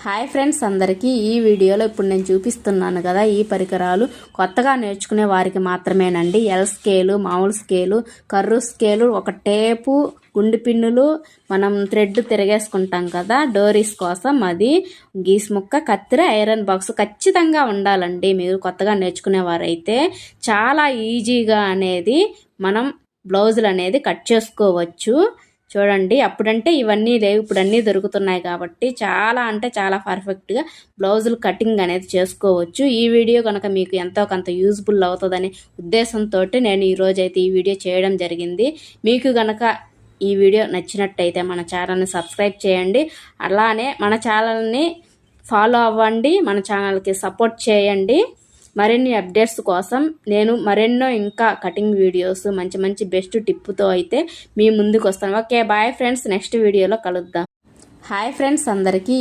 Hi friends అందరికీ ఈ వీడియోలో ఇప్పుడు నేను చూపిస్తున్నాను కదా ఈ పరికరాలు కొత్తగా నేర్చుకునే వారికి మాత్రమేనండి. ఎల్ స్కేలు, మామూలు స్కేలు, కర్రు స్కేలు, ఒక టేపు, గుండు పిన్నులు, మనం థ్రెడ్ తిరగేసుకుంటాం కదా డోరీస్ కోసం, అది గీస్ ముక్క, కత్తెర, ఐరన్ బాక్స్ ఖచ్చితంగా ఉండాలండి. మీరు కొత్తగా నేర్చుకునేవారైతే చాలా ఈజీగా అనేది మనం బ్లౌజులు అనేది కట్ చేసుకోవచ్చు. చూడండి, అప్పుడంటే ఇవన్నీ లేవు, ఇప్పుడు అన్నీ దొరుకుతున్నాయి కాబట్టి చాలా అంటే చాలా పర్ఫెక్ట్గా బ్లౌజులు కటింగ్ అనేది చేసుకోవచ్చు. ఈ వీడియో కనుక మీకు ఎంతో కొంత యూజ్ఫుల్ అవుతుందనే ఉద్దేశంతో నేను ఈరోజైతే ఈ వీడియో చేయడం జరిగింది. మీకు కనుక ఈ వీడియో నచ్చినట్టయితే మన ఛానల్ని సబ్స్క్రైబ్ చేయండి, అలానే మన ఛానల్ని ఫాలో అవ్వండి, మన ఛానల్కి సపోర్ట్ చేయండి. మరిన్ని అప్డేట్స్ కోసం నేను మరెన్నో ఇంకా కటింగ్ వీడియోస్ మంచి మంచి బెస్ట్ టిప్తో అయితే మీ ముందుకు వస్తాను. ఓకే, బాయ్ ఫ్రెండ్స్, నెక్స్ట్ వీడియోలో కలుద్దాం. హాయ్ ఫ్రెండ్స్ అందరికీ